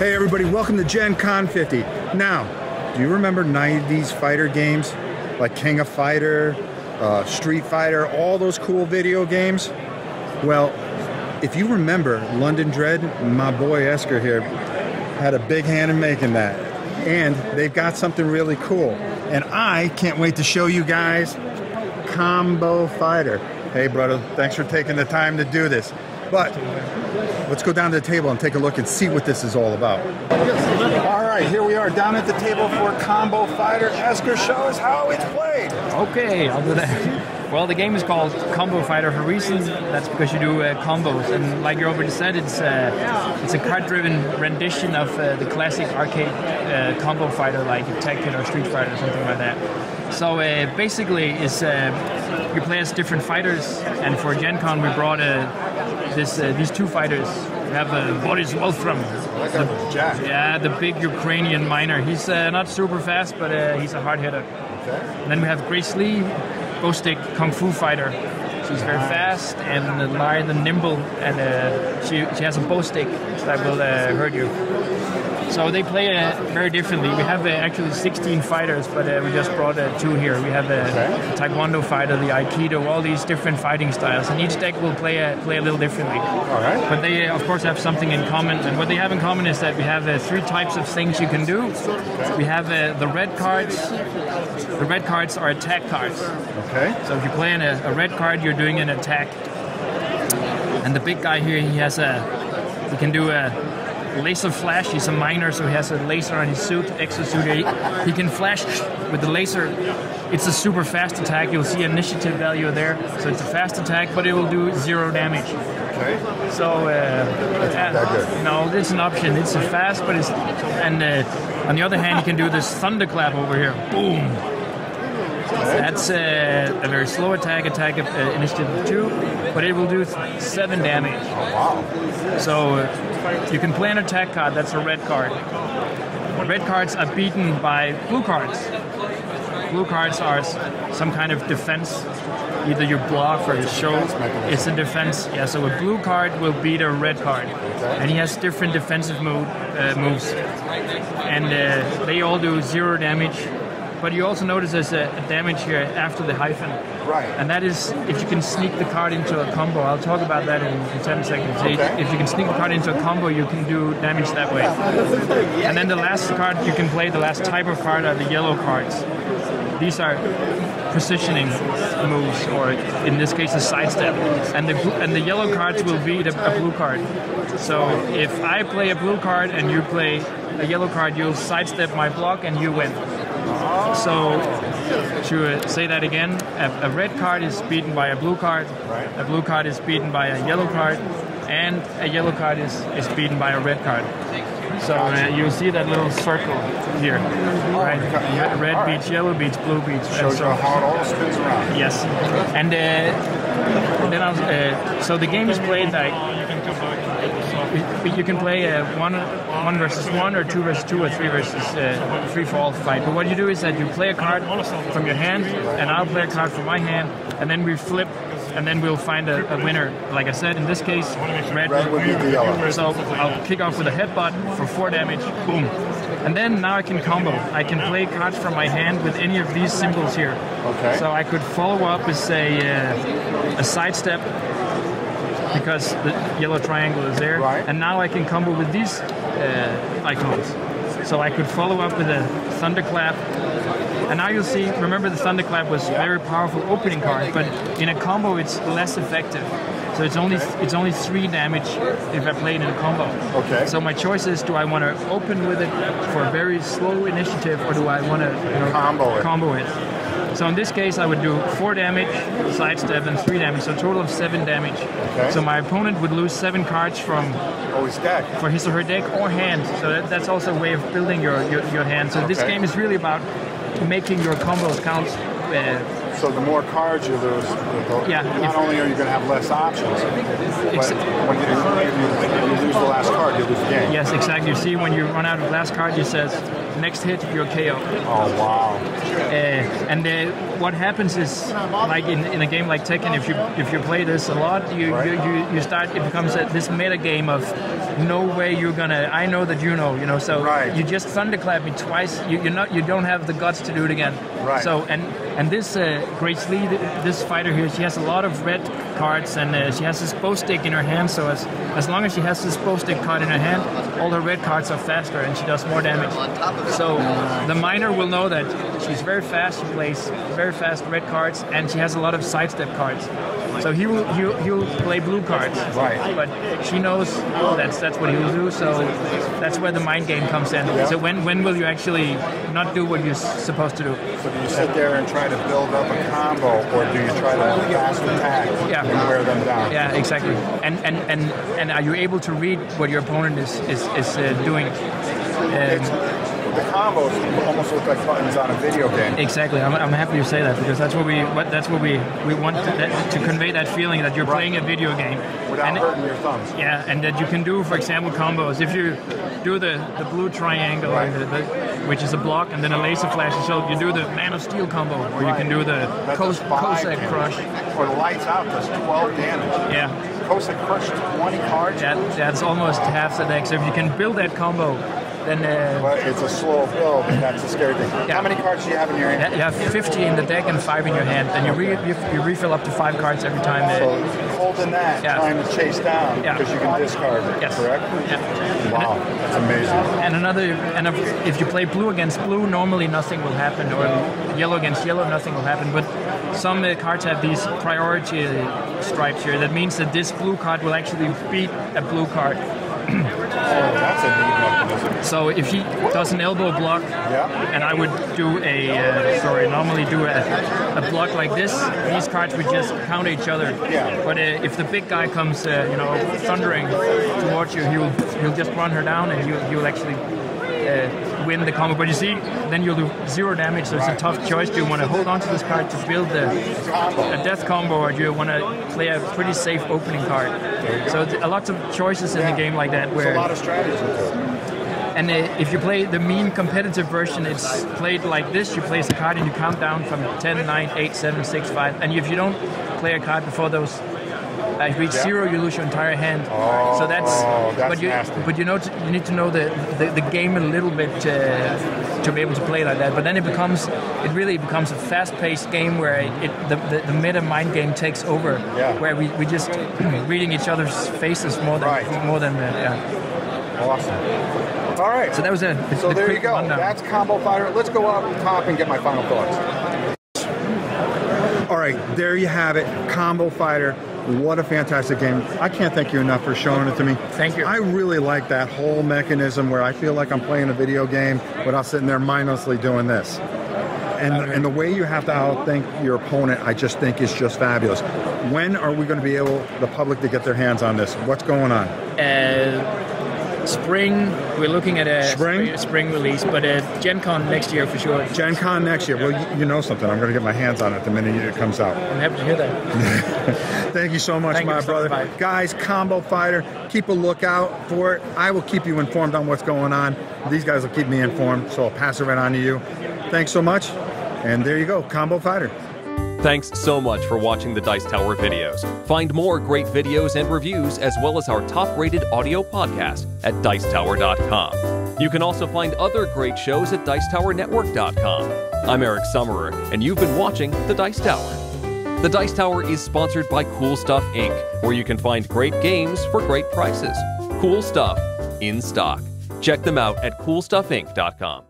Hey everybody, welcome to Gen Con 50. Now, do you remember 90s fighter games? Like King of Fighter, Street Fighter, all those cool video games? Well, if you remember London Dread, my boy Asger here had a big hand in making that. And they've got something really cool. And I can't wait to show you guys Combo Fighter. Hey brother, thanks for taking the time to do this. But let's go down to the table and take a look and see what this is all about. All right, here we are down at the table for Combo Fighter. Asger, show us how it's played. Okay, I'll do that. Well, the game is called Combo Fighter for a reason. That's because you do combos, and like you already said, it's a card-driven rendition of the classic arcade Combo Fighter, like Tekken or Street Fighter or something like that. So basically, it's you play as different fighters, and for Gen Con we brought these two fighters. We have Boris Wolfram. Jack. Yeah, the big Ukrainian miner. He's not super fast, but he's a hard hitter. Okay. And then we have Grace Lee, bow stick kung fu fighter. She's very fast and lithe and nimble, and she has a bow stick that will hurt you. So they play very differently. We have actually 16 fighters, but we just brought two here. We have the Taekwondo fighter, the Aikido, all these different fighting styles, and each deck will play a little differently. All right. But they, of course, have something in common, and what they have in common is that we have three types of things you can do. We have the red cards. The red cards are attack cards. Okay. So if you play a red card, you're doing an attack. And the big guy here, he can do a laser flash. He's a miner, so he has a laser on his suit, exosuit. He can flash with the laser. It's a super fast attack. You'll see initiative value there. So it's a fast attack, but it will do 0 damage. Okay. So no, it's an option. It's a fast, but it's on the other hand, you can do this thunderclap over here. Boom. That's a very slow attack initiative 2, but it will do 7 damage. Oh, wow. So you can play an attack card, that's a red card. Red cards are beaten by blue cards. Blue cards are some kind of defense. Either you block or you show. It's a defense. Yeah, so a blue card will beat a red card. And he has different defensive moves. And they all do 0 damage. But you also notice there's a damage here after the hyphen. Right. And that is if you can sneak the card into a combo. I'll talk about that in 10 seconds. Okay. If you can sneak the card into a combo, you can do damage that way. And then the last card you can play, the last type of card are the yellow cards. These are positioning moves, or in this case a sidestep. And the yellow cards will beat a blue card. So if I play a blue card and you play a yellow card, you'll sidestep my block and you win. So, to say that again, a red card is beaten by a blue card, a blue card is beaten by a yellow card, and a yellow card is beaten by a red card. So you'll see that little circle here, right? Red beats yellow, beats blue, beats. Shows you how it all spins around. Yes, and then so the game is played like. You can play one versus one, or 2 versus 2, or 3 versus 3 for all fight. But what you do is that you play a card from your hand, and I'll play a card from my hand, and then we flip, and then we'll find a winner. Like I said, in this case, red would be the yellow. So I'll kick off with a headbutt for 4 damage. Boom. And then now I can combo. I can play cards from my hand with any of these symbols here. Okay. So I could follow up with, say, a sidestep, because the yellow triangle is there. Right. And now I can combo with these icons. So I could follow up with a thunderclap. And now you'll see, remember the thunderclap was a very powerful opening card, but in a combo it's less effective. So it's only 3 damage if I play it in a combo. Okay. So my choice is, do I want to open with it for a very slow initiative, or do I want to combo it? So in this case, I would do 4 damage, sidestep, and 3 damage, so a total of 7 damage. Okay. So my opponent would lose 7 cards from his deck, for his or her deck or hand. So that's also a way of building your hand. So this game is really about making your combos count. So the more cards you lose, not only are you going to have less options, but when you lose the last card, you lose the game. Yes, exactly. You see, when you run out of the last card, it says next hit you're KO. Oh wow! What happens is, like in a game like Tekken, if you play this a lot, you start. It becomes this meta game of no way you're gonna. I know that you know. So you just thunderclap me twice. You don't have the guts to do it again. Right. So and this Grace Lee, this fighter here, she has a lot of red cards, and she has this bow stick in her hand. So as long as she has this bow stick card in her hand, all her red cards are faster, and she does more damage. So the miner will know that she's very fast. She plays very fast red cards, and she has a lot of sidestep cards. So he'll play blue cards. Right. But she knows that's what he'll do. So that's where the mind game comes in. Yeah. So when will you actually not do what you're supposed to do? So do you sit there and try to build up a combo, or do you try to fast attack and wear them down? Yeah, exactly. And are you able to read what your opponent is doing? The combos almost look like buttons on a video game. Exactly. I'm happy you say that, because that's what we want to convey, that feeling that you're playing a video game without hurting your thumbs. Yeah, and that you can do, for example, combos. If you do the blue triangle, which is a block, and then a laser flash, so you do the Man of Steel combo, or you can do the Cossack Crush. Or the lights out does 12 damage. Yeah. Cossack Crush 20 cards. That's almost half the deck. So if you can build that combo, then but it's a slow build, and that's a scary thing. Yeah. How many cards do you have in your hand? You have 50 in the deck and 5 in your hand, and you refill up to 5 cards every time. So holding that, trying to chase down, because you can discard it, correct? Yeah. Wow, that's amazing. And if you play blue against blue, normally nothing will happen, or yellow against yellow, nothing will happen. But some cards have these priority stripes here. That means that this blue card will actually beat a blue card. That's a neat mechanism. So if he does an elbow block, and I would do normally do a block like this, these cards would just counter each other. Yeah. But if the big guy comes, thundering towards you, he'll just run her down, and you'll actually win the combo. But you see, then you'll do 0 damage, so it's a tough choice. Do you want to hold on to this card to build a death combo, or do you want to play a pretty safe opening card? So a lot of choices in the game like that. Where a lot of strategies. And if you play the mean competitive version, it's played like this. You place a card and you count down from 10, 9, 8, 7, 6, 5. And if you don't play a card before those reach 0, you lose your entire hand. So that's nasty. But you need to know the game a little bit to be able to play like that. But then it really becomes a fast-paced game where the meta mind game takes over, where we just reading each other's faces more than Awesome. All right. So that was So there you go. Rundown. That's Combo Fighter. Let's go up top and get my final thoughts. All right, there you have it, Combo Fighter. What a fantastic game. I can't thank you enough for showing it to me. Thank you. I really like that whole mechanism where I feel like I'm playing a video game without sitting there mindlessly doing this. And the way you have to outthink your opponent, I just think is just fabulous. When are we going to be able, the public, to get their hands on this? What's going on? Spring, we're looking at a spring release, but Gen Con next year for sure. Gen Con next year. Well, you know something. I'm going to get my hands on it the minute it comes out. I'm happy to hear that. Thank you so much, my brother. Guys, Combo Fighter, keep a lookout for it. I will keep you informed on what's going on. These guys will keep me informed, so I'll pass it right on to you. Thanks so much. And there you go, Combo Fighter. Thanks so much for watching the Dice Tower videos. Find more great videos and reviews, as well as our top-rated audio podcast at Dicetower.com. You can also find other great shows at DicetowerNetwork.com. I'm Eric Summerer, and you've been watching The Dice Tower. The Dice Tower is sponsored by Cool Stuff Inc., where you can find great games for great prices. Cool stuff in stock. Check them out at CoolStuffInc.com.